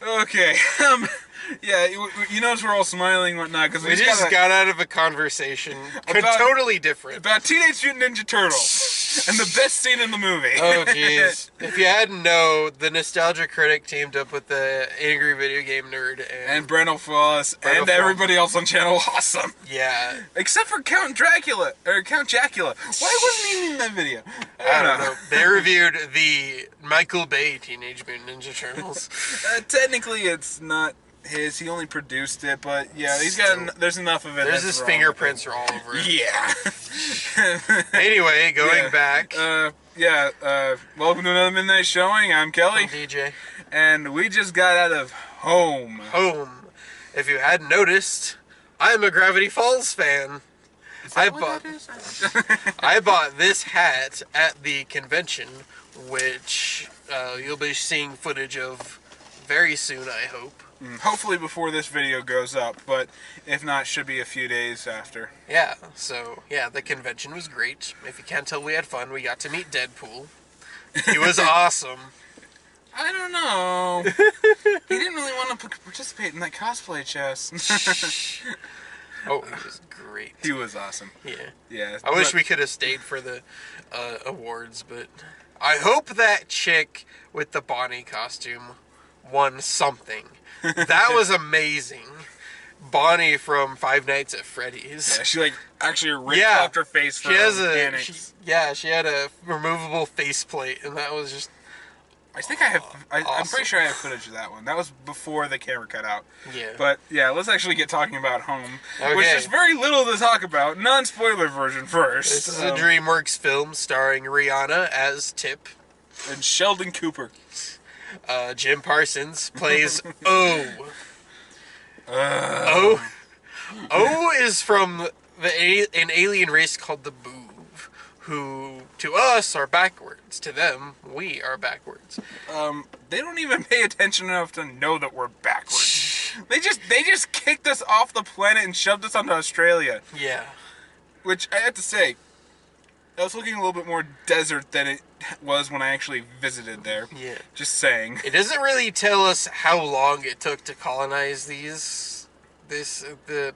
Okay. Yeah, you notice we're all smiling and whatnot because We just got out of a conversation totally different about Teenage Mutant Ninja Turtles and the best scene in the movie. Oh, jeez. If you hadn't known, the Nostalgia Critic teamed up with the Angry Video Game Nerd and Breno Flawless and everybody else on Channel Awesome. Yeah. Except for Count Dracula, or Count Jacula. Why wasn't he in that video? I don't know. They reviewed the Michael Bay Teenage Mutant Ninja Turtles. Technically, it's not his. He only produced it, but yeah, he's got. There's enough of it. There's his fingerprints are all over it. Yeah. Anyway, going back. Welcome to another midnight showing. I'm Kelly. I'm DJ. And we just got out of Home. Home. If you hadn't noticed, I'm a Gravity Falls fan. I bought this hat at the convention, which you'll be seeing footage of very soon, I hope. Hopefully before this video goes up, but if not, should be a few days after. Yeah, so, yeah, the convention was great. If you can't tell, we had fun. We got to meet Deadpool. He was awesome. I don't know. He didn't really want to participate in that cosplay chess. Oh, he was great. He was awesome. Yeah. Yeah. I wish we could have stayed for the awards, but I hope that chick with the Bonnie costume won something. That was amazing. Bonnie from Five Nights at Freddy's. Yeah, she actually ripped off her face for mechanics. She had a removable faceplate, and that was just I think I have. awesome. I'm pretty sure I have footage of that one. That was before the camera cut out. Yeah. But yeah, let's actually get talking about Home, Okay. which is very little to talk about. Non-spoiler version first. This is a DreamWorks film starring Rihanna as Tip. And Sheldon Cooper. Jim Parsons plays O. O is from an alien race called the Boov, who to us are backwards. To them, we are backwards. They don't even pay attention enough to know that we're backwards. They just kicked us off the planet and shoved us onto Australia. Yeah. Which I have to say, I was looking a little bit more desert than it was when I actually visited there. Yeah. Just saying. It doesn't really tell us how long it took to colonize the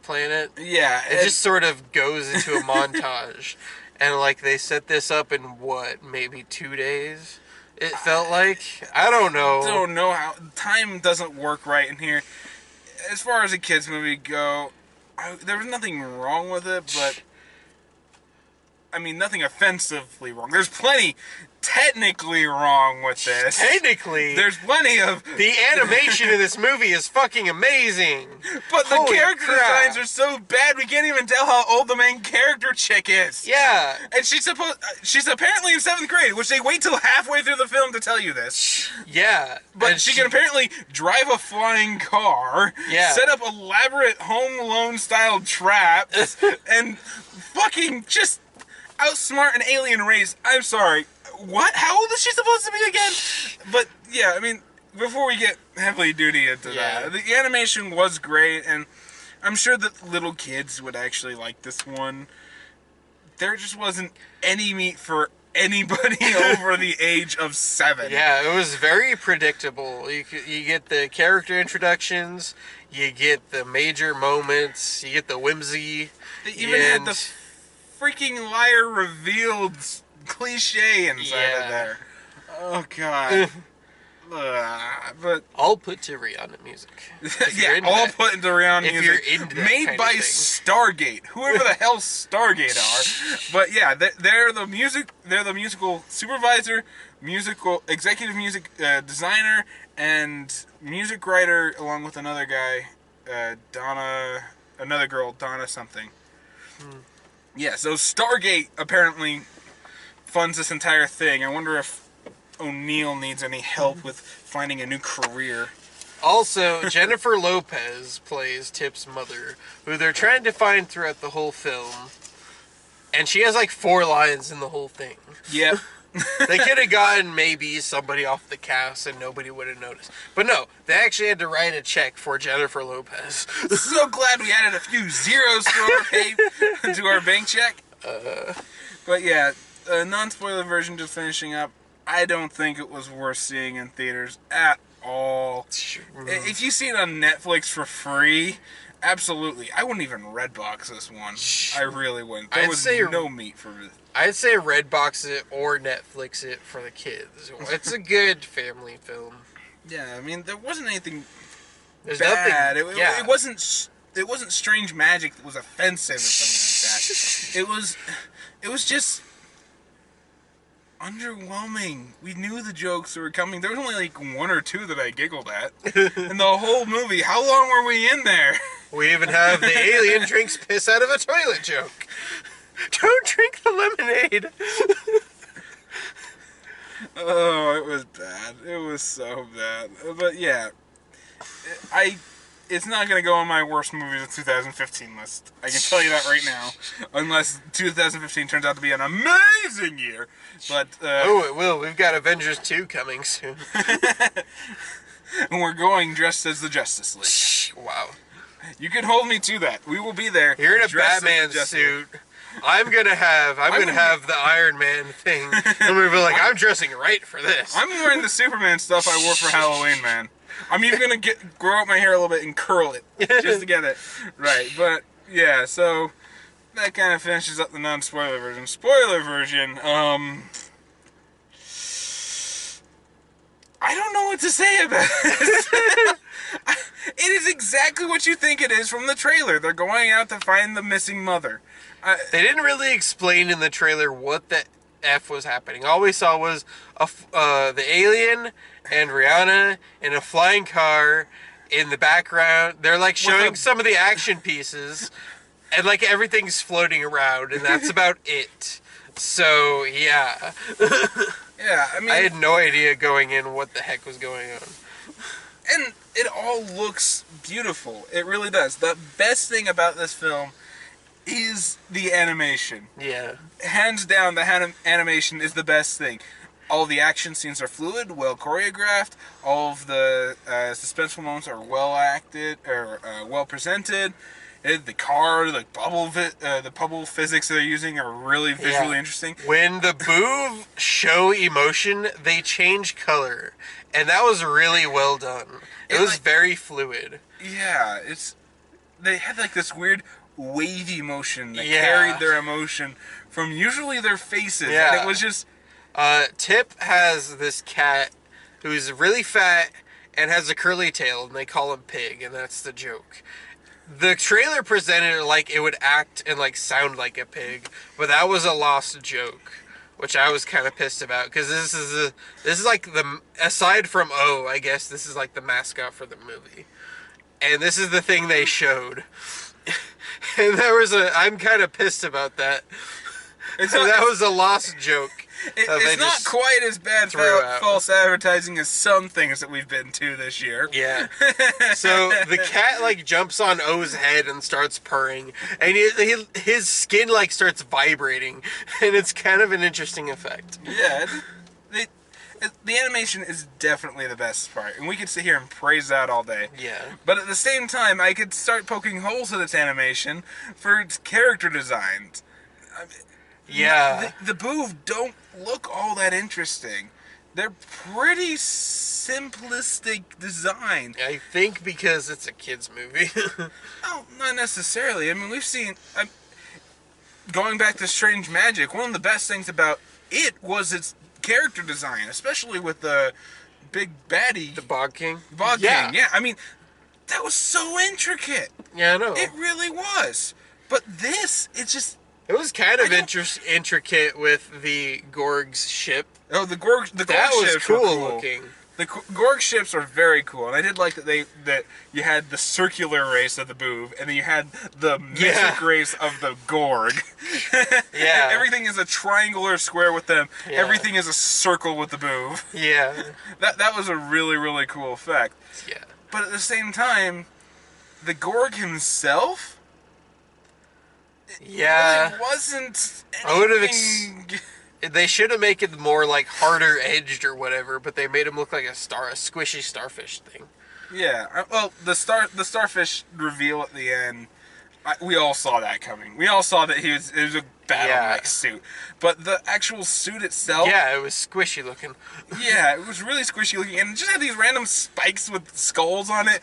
planet. Yeah. It just sort of goes into a montage. And they set this up in maybe 2 days? It felt like? I don't know. I don't know how. Time doesn't work right in here. As far as a kids movie go, there was nothing wrong with it, but I mean, nothing offensively wrong. There's plenty technically wrong with this. Technically? There's plenty of... The animation in this movie is fucking amazing. But the character designs are so bad, we can't even tell how old the main character chick is. Yeah. And she's apparently in 7th grade, which they wait till halfway through the film to tell you this. Yeah. But she can apparently drive a flying car, set up elaborate Home Alone-style traps, and fucking just... outsmart an alien race. I'm sorry. What? How old is she supposed to be again? But yeah, I mean, before we get heavily duty into that, the animation was great, and I'm sure that little kids would actually like this one. There just wasn't any meat for anybody over the age of 7. Yeah, it was very predictable. You get the character introductions, you get the major moments, you get the whimsy. They even had the freaking liar revealed cliche inside of there. Oh god. But all put to Rihanna music. All put into Rihanna music. If you're into that made by Stargate, whoever the hell Stargate are. But yeah, they're the musical supervisor, executive music designer, and music writer, along with another guy, another girl, Donna something. Yeah, so Stargate apparently funds this entire thing. I wonder if O'Neill needs any help with finding a new career. Also, Jennifer Lopez plays Tip's mother, who they're trying to find throughout the whole film. And she has 4 lines in the whole thing. Yep. They could have gotten maybe somebody off the cast and nobody would have noticed. But no, they actually had to write a check for Jennifer Lopez. So glad we added a few zeros to our bank check. But yeah, non-spoiler version just finishing up. I don't think it was worth seeing in theaters at all. hell. If you see it on Netflix for free, absolutely. I wouldn't even Redbox this one. I really wouldn't. There was no meat for it. I'd say Redbox it or Netflix it for the kids. It's a good family film. Yeah, I mean, there wasn't anything There's bad. Nothing, yeah. It wasn't strange magic that was offensive or something like that. It was just underwhelming. We knew the jokes were coming. There was only like one or two that I giggled at. In the whole movie, how long were we in there? We even have the alien drinks piss out of a toilet joke. Don't drink the lemonade. Oh, it was bad. It was so bad. But yeah, it's not going to go on my worst movies of 2015 list. I can tell you that right now. Unless 2015 turns out to be an amazing year. But oh, it will. We've got Avengers 2 coming soon. And we're going dressed as the Justice League. Wow. You can hold me to that. We will be there. You're in a Batman suit. I'm gonna have the Iron Man thing. I'm gonna be like, I'm dressing right for this. I'm wearing the Superman stuff I wore for Halloween, man. I'm even gonna grow out my hair a little bit and curl it just to get it right. But yeah, so that kind of finishes up the non-spoiler version. Spoiler version. I don't know what to say about this. It is exactly what you think it is from the trailer. They're going out to find the missing mother. They didn't really explain in the trailer what the F was happening. All we saw was the alien and Rihanna in a flying car in the background. They're like showing some of the action pieces, and like everything's floating around, and that's about it. So yeah. Yeah, I mean, I had no idea going in what the heck was going on. And it all looks beautiful. It really does. The best thing about this film is the animation. Yeah. Hands down, the animation is the best thing. All the action scenes are fluid, well choreographed. All of the suspenseful moments are well acted or well presented. The car, the bubble physics they're using are really visually interesting. When the Boov show emotion, they change color, and that was really well done. It was very fluid. Yeah, they had like this weird wavy motion that carried their emotion from usually their faces. Yeah. And it was just... Tip has this cat who's really fat and has a curly tail, and they call him Pig, and that's the joke. The trailer presented it like it would act and like sound like a pig, but that was a lost joke, which I was kind of pissed about, because this is like aside from O, I guess this is like the mascot for the movie, and this is the thing they showed, and I'm kind of pissed about that. That was a lost joke. It's not quite as bad false advertising as some things that we've been to this year. Yeah. So the cat like jumps on O's head and starts purring, and his skin like starts vibrating, and it's kind of an interesting effect. Yeah. The animation is definitely the best part, and we could sit here and praise that all day. Yeah. But at the same time, I could start poking holes in its animation for its character designs. Yeah. The Boov don't look all that interesting. They're pretty simplistic design. I think because it's a kid's movie. Oh, not necessarily. I mean, we've seen... going back to Strange Magic, one of the best things about it was its character design, especially with the big baddie. The Bog King? King, yeah. I mean, that was so intricate. Yeah, I know. It really was. But this, it's just... It was kind of intricate with the Gorg's ship. Oh, the Gorg that was ships cool were cool looking. The Gorg ships are very cool, and I did like that you had the circular race of the Boov, and then you had the metric race of the Gorg. Yeah. Everything is a triangle or square with them. Yeah. Everything is a circle with the Boov. Yeah. That was a really, really cool effect. Yeah. But at the same time, the Gorg himself... Yeah. Really wasn't anything... I would have... They should have made it more like harder edged or whatever, but they made him look like a squishy starfish thing. Yeah. Well, the starfish reveal at the end, We all saw that coming. We all saw that it was a battleneck suit. But the actual suit itself... Yeah, it was squishy looking. Yeah, it was really squishy looking. And it just had these random spikes with skulls on it.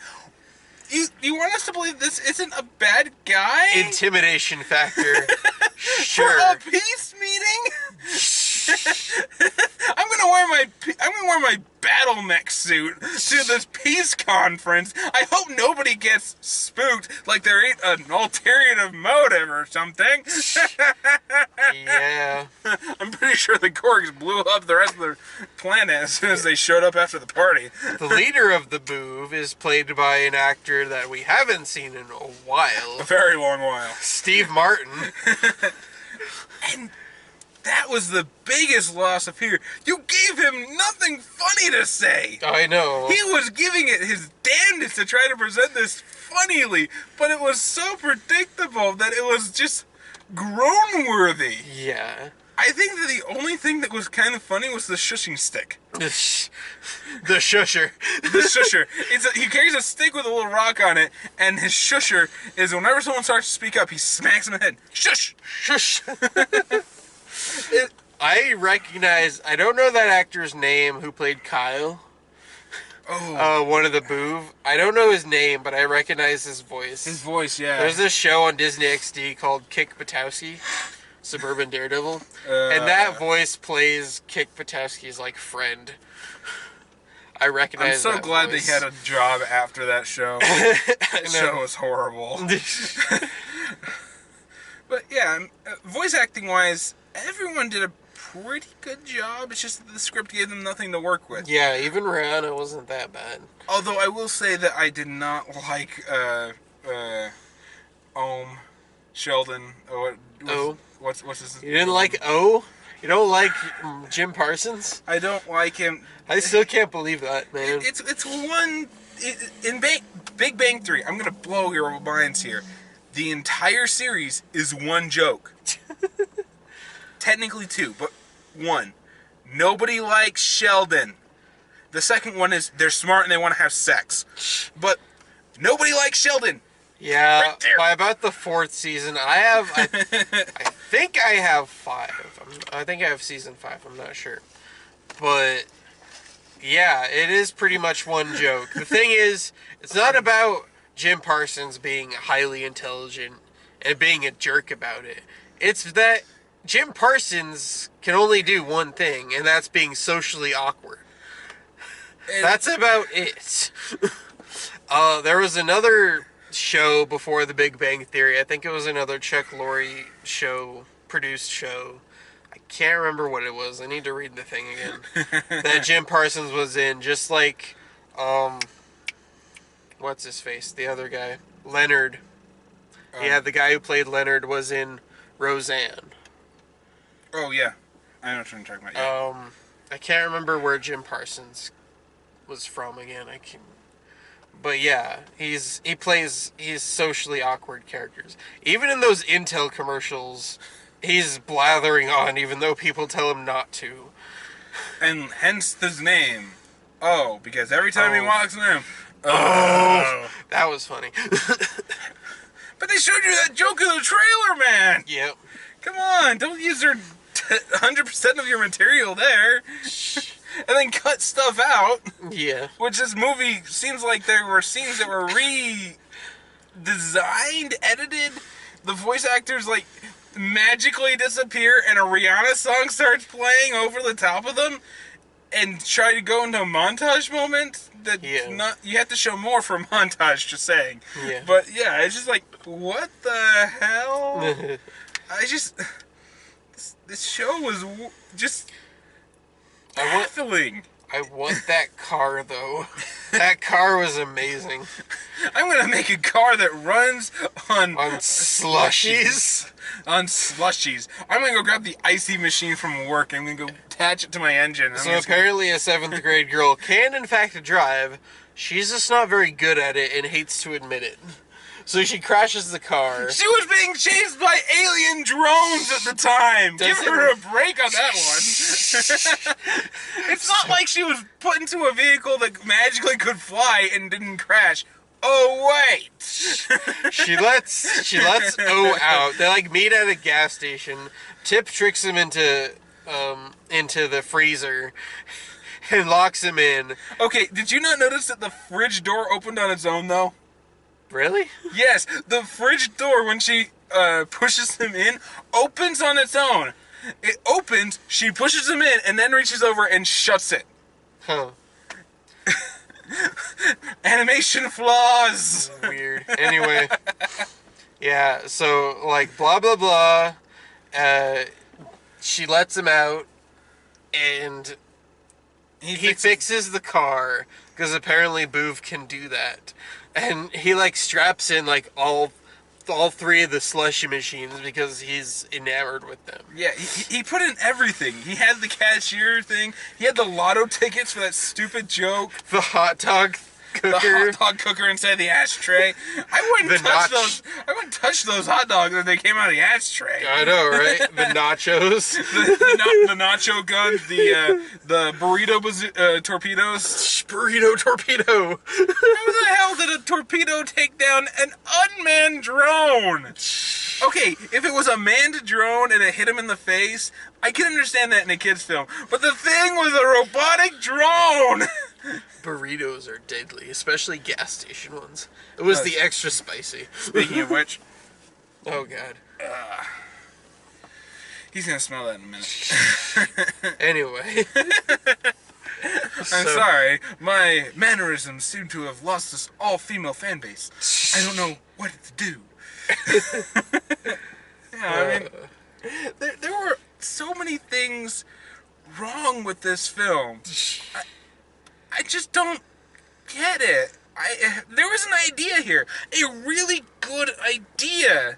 You want us to believe this isn't a bad guy? Intimidation factor. Sure. For a peace meeting? I'm gonna wear my battleneck suit to this peace conference. I hope nobody gets spooked like there ain't an ulterior motive or something. Yeah. I'm pretty sure the Gorgs blew up the rest of the planet as soon as they showed up after the party. The leader of the Boov is played by an actor that we haven't seen in a while. A very long while. Steve Martin. And that was the biggest loss of here. You gave him nothing funny to say. I know. He was giving it his damnedest to try to present this funnily, but it was so predictable that it was just groan-worthy. Yeah. I think that the only thing that was kind of funny was the shushing stick. The shusher. The shusher. He carries a stick with a little rock on it, and his shusher is whenever someone starts to speak up, he smacks him in the head. Shush! Shush! I don't know that actor's name who played Kyle. Oh. One of the Boov. I don't know his name, but I recognize his voice. His voice, yeah. There's this show on Disney XD called Kick Buttowski, Suburban Daredevil. And that voice plays Kick Buttowski's, like, friend. I recognize that I'm so glad voice. they had a job after that show. That show was horrible. But yeah, voice acting wise, everyone did a pretty good job. It's just that the script gave them nothing to work with. Yeah, even Rihanna wasn't that bad. Although I will say that I did not like Sheldon. What's his name? You didn't like O? You don't like Jim Parsons? I don't like him. I still can't believe that, man. It's one in Big Bang Theory. I'm gonna blow your minds here. The entire series is one joke. Technically two, but one. Nobody likes Sheldon. The second one is they're smart and they want to have sex. But nobody likes Sheldon. Yeah, right there. By about the fourth season, I think I have 5. I think I have season 5, I'm not sure. But, yeah, it is pretty much one joke. The thing is, it's not about Jim Parsons being highly intelligent and being a jerk about it. It's that Jim Parsons can only do one thing, and that's being socially awkward. And that's about it. There was another show before The Big Bang Theory. I think it was another Chuck Lorre produced show. I can't remember what it was. I need to read the thing again. That Jim Parsons was in, just like, what's his face? The other guy. Leonard. Yeah, the guy who played Leonard was in Roseanne. Oh, yeah. I know what you're talking about. Yeah. I can't remember where Jim Parsons was from again. But yeah, he's socially awkward characters. Even in those Intel commercials, he's blathering on even though people tell him not to. And hence his name. Oh, because every time he walks in the room, that was funny. But they showed you that joke in the trailer, man. Yep. Come on, don't use 100% of your material there. And then cut stuff out. Yeah. Which this movie seems like there were scenes that were redesigned, edited. The voice actors, like, magically disappear and a Rihanna song starts playing over the top of them and try to go into a montage moment that you have to show more for a montage, just saying. Yeah. But yeah, it's just like, what the hell? This show was just baffling. I want that car, though. That car was amazing. I'm going to make a car that runs on slushies. On slushies. I'm going to go grab the icy machine from work. I'm going to go attach it to my engine. So apparently a 7th grade girl can, in fact, drive. She's just not very good at it and hates to admit it. So she crashes the car. She was being chased by alien drones at the time. Give her a break on that one. It's not like she was put into a vehicle that magically could fly and didn't crash. Oh wait. She lets O out. They like meet at a gas station. Tip tricks him into the freezer and locks him in. Okay, did you not notice that the fridge door opened on its own though? Really? Yes, the fridge door when she pushes him in opens on its own. It opens, she pushes him in, and then reaches over and shuts it. Huh. Animation flaws. Weird. Anyway, yeah. So like blah blah blah. She lets him out, and he fixes the car because apparently Boov can do that, and he like straps in like all three of the slushy machines because he's enamored with them. Yeah, he put in everything. He had the cashier thing. He had the lotto tickets for that stupid joke. The hot dog cooker. The hot dog cooker inside the ashtray. I wouldn't touch those hot dogs if they came out of the ashtray. I know, right? The nachos. the nacho guns. The burrito torpedoes. Burrito torpedo. How the hell did a torpedo take down an unmanned drone? Okay, if it was a manned drone and it hit him in the face, I can understand that in a kid's film. But the thing was a robotic drone! Burritos are deadly, especially gas station ones. It was the extra spicy. Speaking of which... Oh, God. He's gonna smell that in a minute. Anyway. I'm sorry, my mannerisms seem to have lost this all-female fan base. I don't know what to do. Yeah, I mean, there were so many things wrong with this film. I just don't get it. There was an idea here, a really good idea,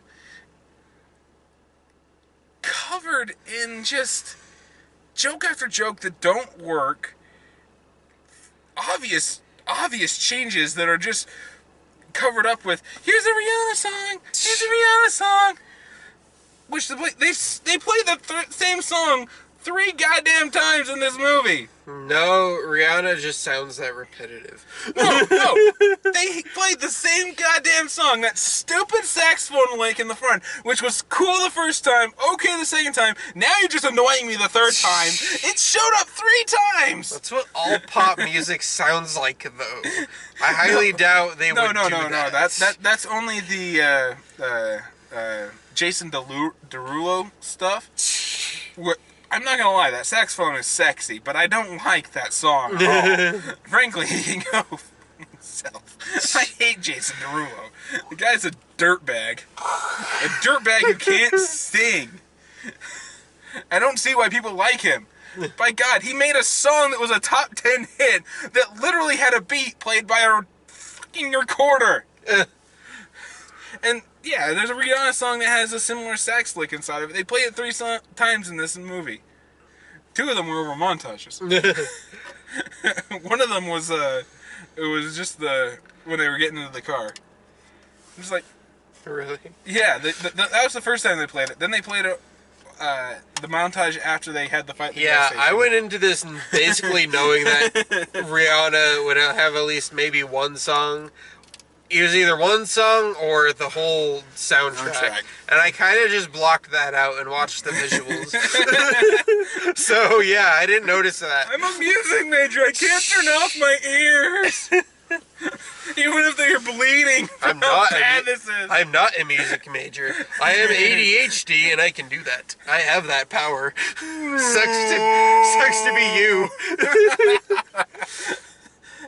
covered in just joke after joke that don't work. Obvious changes that are just covered up with, here's a Rihanna song, here's a Rihanna song. Which they play the same song 3 goddamn times in this movie. No, Rihanna just sounds that repetitive. No. They played the same goddamn song, that stupid saxophone lick in the front, which was cool the first time, okay the second time, now you're just annoying me the third time. It showed up 3 times! That's what all pop music sounds like, though. I highly doubt they would do that. That's only the Jason Derulo stuff. I'm not gonna lie, that saxophone is sexy, but I don't like that song at all. Frankly, he can go f*** himself. I hate Jason Derulo. The guy's a dirtbag. A dirtbag who can't sing. I don't see why people like him. By God, he made a song that was a top 10 hit that literally had a beat played by a fucking recorder. And yeah, there's a Rihanna song that has a similar sax lick inside of it. They play it 3 times in this movie. 2 of them were over montages. One of them was it was just when they were getting into the car. It was like, really? Yeah, that was the first time they played it. Then they played it, the montage after they had the fight. Yeah, I went into this basically knowing that Rihanna would have at least maybe one song. It was either one song or the whole soundtrack. And I kind of just blocked that out and watched the visuals. So, yeah, I didn't notice that. I'm a music major. I can't turn off my ears. Even if they're bleeding from how bad this is. I'm not a music major. I am ADHD and I can do that. I have that power. Sucks to be you.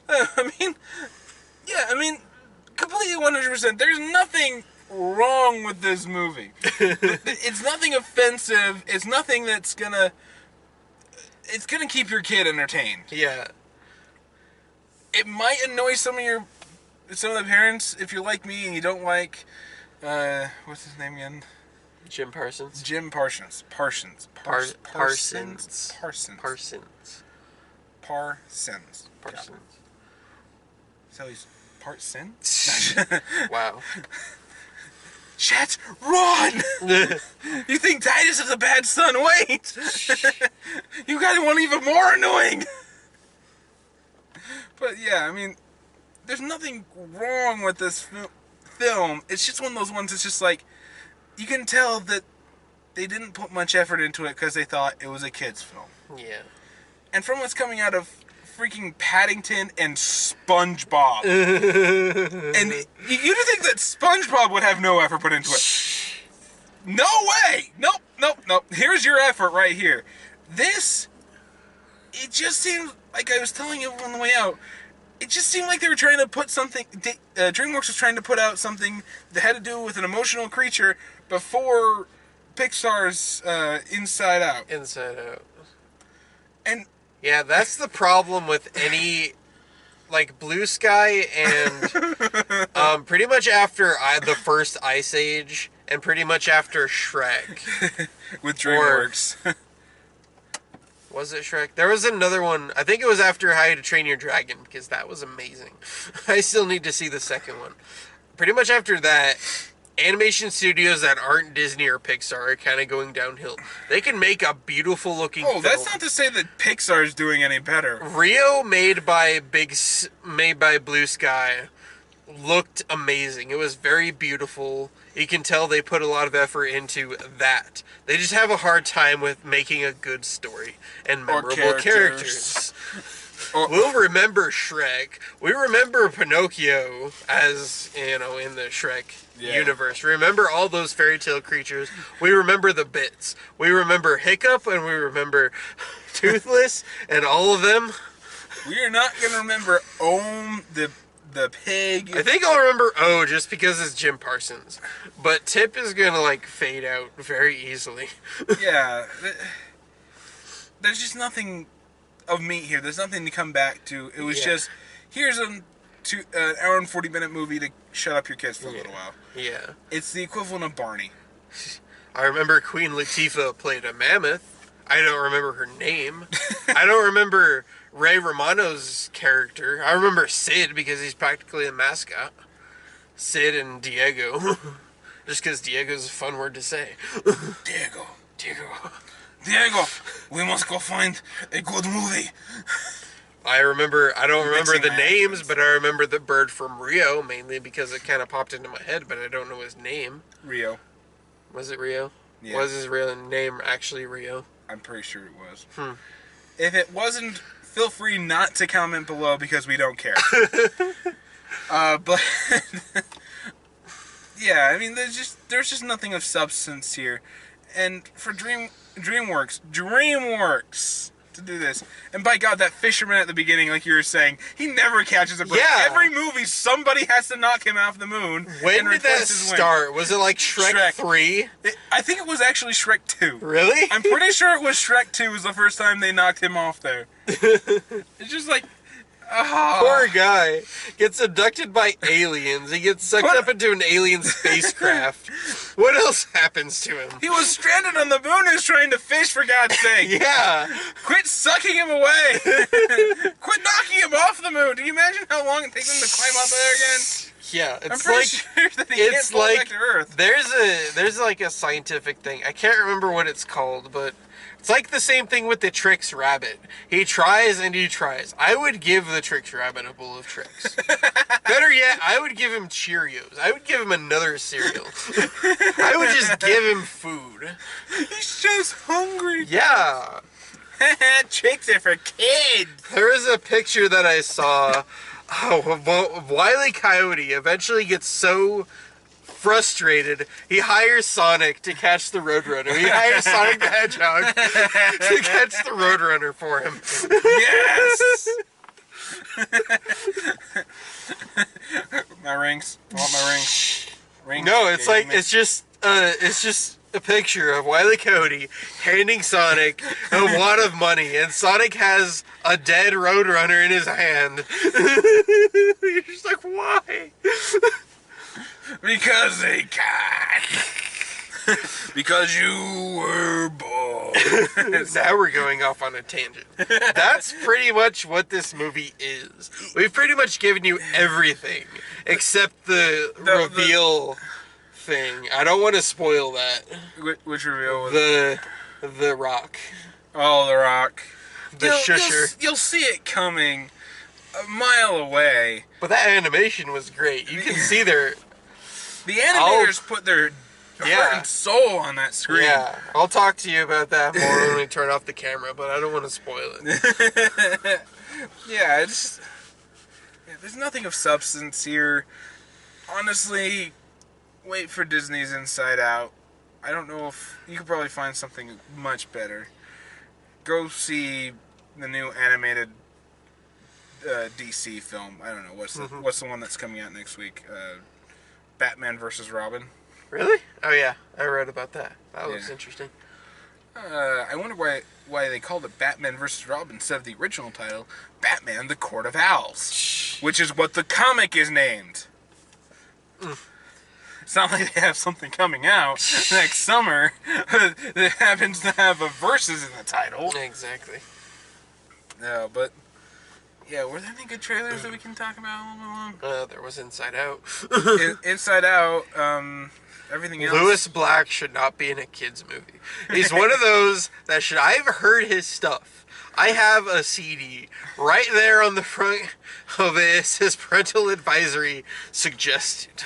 I mean, completely 100%. There's nothing wrong with this movie. It's nothing offensive. It's nothing that's gonna... It's gonna keep your kid entertained. Yeah. It might annoy some of the parents if you're like me and you don't like... what's his name again? Jim Parsons. Jim Parsons. Parsons. So he's Parsons? Wow. Chat, run! You think Titus is a bad son? Wait! You got one even more annoying! But yeah, I mean, there's nothing wrong with this film. It's just one of those ones. It's just like you can tell that they didn't put much effort into it because they thought it was a kids' film. Yeah. And from what's coming out of freaking Paddington and SpongeBob, and you'd think that SpongeBob would have no effort put into it. No way! Nope. Here's your effort right here. This, it just seemed like I was telling you on the way out. It just seemed like they were trying to put something. DreamWorks was trying to put out something that had to do with an emotional creature before Pixar's Inside Out. Inside Out. And yeah, that's the problem with any, like, Blue Sky and pretty much after the first Ice Age and pretty much after Shrek. With DreamWorks. Was it Shrek? There was another one. I think it was after How to Train Your Dragon, because that was amazing. I still need to see the second one. Pretty much after that, animation studios that aren't Disney or Pixar are kind of going downhill. They can make a beautiful looking film. That's not to say that Pixar's doing any better. Rio, made by Blue Sky, looked amazing. It was very beautiful. You can tell they put a lot of effort into that. They just have a hard time with making a good story and memorable characters. We'll remember Shrek. We remember Pinocchio as, in the Shrek universe. Remember all those fairy tale creatures. We remember the bits. We remember Hiccup and we remember Toothless and all of them. We are not going to remember Ohm the pig. I think I'll remember O just because it's Jim Parsons. But Tip is going to, fade out very easily. Yeah. There's just nothing of meat here. There's nothing to come back to. It was just, here's an hour and 40-minute movie to shut up your kids for a little while. Yeah. It's the equivalent of Barney. I remember Queen Latifah played a mammoth. I don't remember her name. I don't remember Ray Romano's character. I remember Sid because he's practically a mascot. Sid and Diego. Just because Diego's a fun word to say. Diego, we must go find a good movie. I don't remember the names, but I remember the bird from Rio, mainly because it kind of popped into my head, but I don't know his name. Rio. Was it Rio? Yeah. Was his real name actually Rio? I'm pretty sure it was. If it wasn't, feel free not to comment below because we don't care. But yeah, I mean, there's just nothing of substance here, and for DreamWorks to do this, and by God, that fisherman at the beginning, like you were saying, he never catches a break. Yeah. Every movie, somebody has to knock him off the moon. When did that start? Was it like Shrek 3? I think it was actually Shrek 2. Really? I'm pretty sure it was Shrek 2 was the first time they knocked him off there. It's just like, poor guy gets abducted by aliens. He gets sucked up into an alien spacecraft. What else happens to him? He was stranded on the moon and was trying to fish, for God's sake. Yeah. Quit sucking him away. Quit knocking him off the moon. Do you imagine how long it takes him to climb up there again? Yeah, I'm pretty sure that he can't fall back to Earth. There's like a scientific thing. I can't remember what it's called, but it's like the same thing with the Trix rabbit. He tries and he tries. I would give the Trix rabbit a bowl of Trix. Better yet, I would give him Cheerios. I would give him another cereal. I would just give him food. He's just hungry. Yeah. Tricks are for kids. There is a picture that I saw. Wile E. Coyote eventually gets so frustrated, he hires Sonic to catch the Roadrunner. He hires Sonic the Hedgehog to catch the Roadrunner for him. Yes! My rings. I want my rings. Rings. No, it's just a picture of Wile E. Coyote handing Sonic a wad of money, and Sonic has a dead Roadrunner in his hand. You're just like, why? Because they can. Because you were born. Now we're going off on a tangent. That's pretty much what this movie is. We've pretty much given you everything except the reveal thing. I don't want to spoil that. Which reveal was it? The rock. Oh, the rock. The shusher. You'll see it coming. a mile away. But that animation was great. You can see their... The animators put their heart and soul on that screen. Yeah, I'll talk to you about that more when we turn off the camera, but I don't want to spoil it. Yeah, it's... Yeah, there's nothing of substance here. Honestly, wait for Disney's Inside Out. I don't know if... You could probably find something much better. Go see the new animated DC film. I don't know, what's the one that's coming out next week? Batman vs. Robin. Really? Oh yeah, I read about that. That looks interesting. I wonder why they called it Batman vs. Robin instead of the original title, Batman: The Court of Owls, which is what the comic is named. It's not like they have something coming out next summer that happens to have a verses in the title. Exactly. No, but yeah, were there any good trailers that we can talk about a little bit? There was Inside Out. Inside Out. Everything else. Lewis Black should not be in a kids movie. He's one of those that should. I've heard his stuff. I have a CD right there on the front of it. It says parental advisory suggested.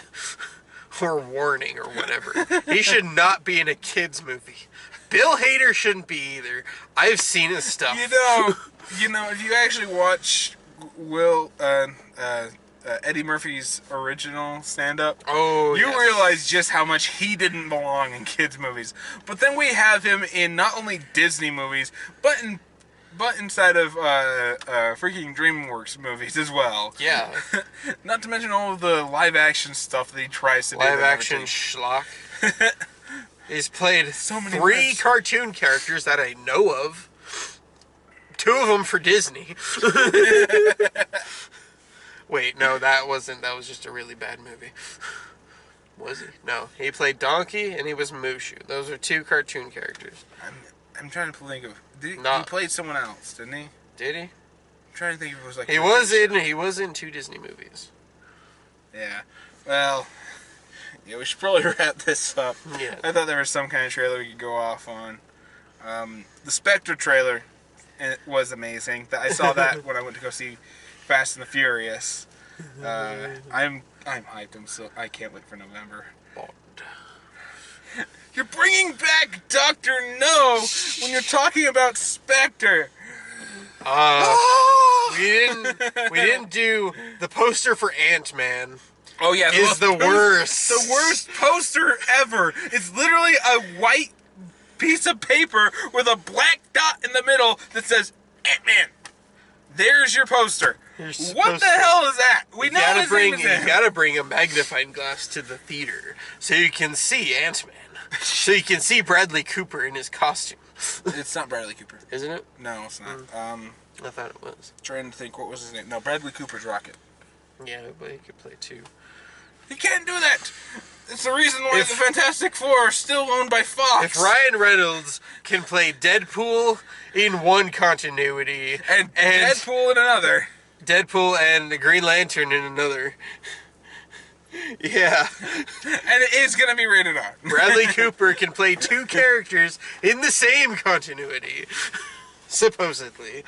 Or warning or whatever. He should not be in a kids movie. Bill Hader shouldn't be either. I've seen his stuff. You know, if you actually watch Eddie Murphy's original stand-up, you realize just how much he didn't belong in kids movies. But then we have him in not only Disney movies, but inside of freaking DreamWorks movies as well. Yeah. Not to mention all of the live-action stuff that he tries to do. Live-action schlock. He's played so many 3 cartoon characters that I know of. 2 of them for Disney. Wait, no, that wasn't. That was just a really bad movie. Was he? No, he played Donkey and he was Mushu. Those are 2 cartoon characters. I'm trying to think of. He played someone else, didn't he? Did he? I'm trying to think if it was like. He was in 2 Disney movies. Yeah. Well. Yeah, we should probably wrap this up. Yeah. I thought there was some kind of trailer we could go off on. The Spectre trailer was amazing. I saw that when I went to go see Fast and the Furious. I'm hyped. I can't wait for November. You're bringing back Dr. No when you're talking about Spectre. We didn't do the poster for Ant-Man. Oh yeah, is the worst. The worst poster ever. It's literally a white piece of paper with a black dot in the middle that says Ant-Man. There's your poster. What the hell is that? We know his name is Ant-Man. You gotta bring a magnifying glass to the theater so you can see Ant-Man. So you can see Bradley Cooper in his costume. It's not Bradley Cooper. Isn't it? No, it's not. I thought it was. Trying to think, what was his name? No, Bradley Cooper's Rocket. Yeah, but he could play 2. He can't do that! It's the reason why the Fantastic Four are still owned by Fox. If Ryan Reynolds can play Deadpool in one continuity... And Deadpool in another. Deadpool and the Green Lantern in another... Yeah. And it is going to be rated R. Bradley Cooper can play 2 characters in the same continuity. Supposedly.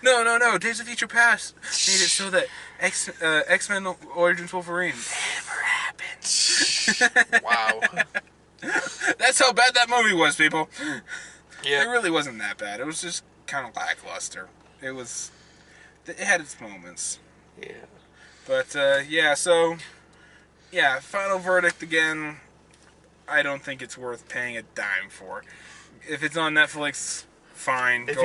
No. Days of Future Past made it so that X-Men Origins Wolverine never happened. Wow. That's how bad that movie was, people. Yeah. It really wasn't that bad. It was just kind of lackluster. It had its moments. Yeah. But, final verdict again. I don't think it's worth paying a dime for. If it's on Netflix, fine. If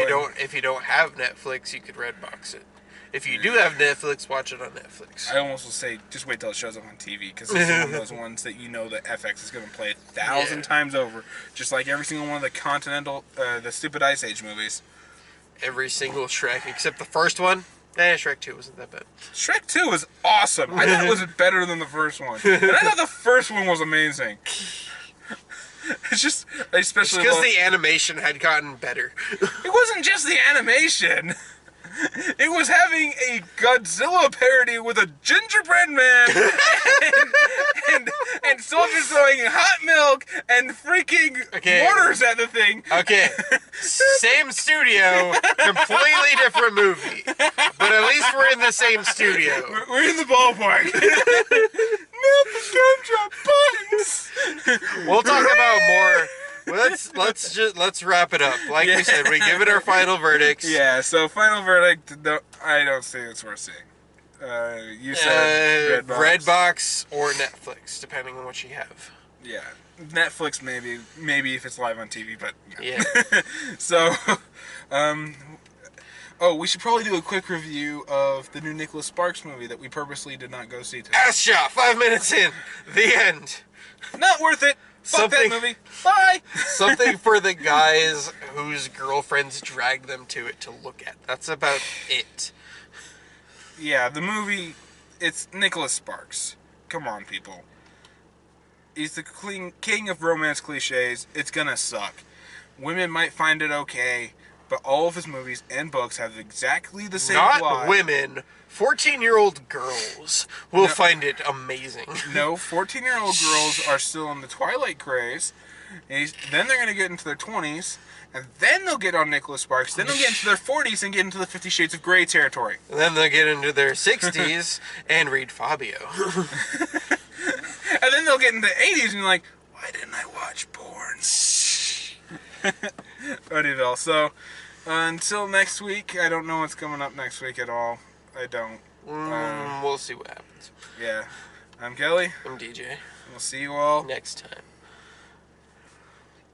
you don't have Netflix, you could Redbox it. If you do have Netflix, watch it on Netflix. I almost will say, just wait till it shows up on TV, because it's one of those ones that you know that FX is going to play 1,000 times over, just like every single one of the the stupid Ice Age movies. Every single Shrek, except the first one. Shrek 2 wasn't that bad. Shrek 2 was awesome. I thought it was better than the first one. And I thought the first one was amazing. It's just, especially... It's because the animation had gotten better. It wasn't just the animation. It was having a Godzilla parody with a gingerbread man and soldiers throwing hot milk and freaking mortars at the thing. Okay, same studio, completely different movie, but at least we're in the same studio. We're in the ballpark. Not the gumdrop buttons. We'll talk about more. Let's wrap it up. Like we said, we give it our final verdicts. Yeah. So final verdict. I don't think it's worth seeing. You said Redbox or Netflix, depending on what you have. Yeah, Netflix maybe if it's live on TV, but yeah. So, oh, we should probably do a quick review of the new Nicholas Sparks movie that we purposely did not go see today. Ass shot. 5 minutes in. The end. Not worth it. Fuck that movie. Bye. Something for the guys whose girlfriends drag them to it to look at. That's about it. Yeah, the movie, it's Nicholas Sparks. Come on, people. He's the king of romance cliches. It's gonna suck. Women might find it okay, but all of his movies and books have exactly the same plot. Not women. 14-year-old girls will find it amazing. No, 14-year-old girls are still in the Twilight craze. Then they're going to get into their 20s, and then they'll get on Nicholas Sparks. Then they'll get into their 40s and get into the 50 Shades of Grey territory. And then they'll get into their 60s and read Fabio. And then they'll get into the 80s and be like, why didn't I watch porn? Anyway, so until next week, I don't know what's coming up next week at all. I don't. We'll see what happens. Yeah. I'm Kelly. I'm DJ. We'll see you all next time.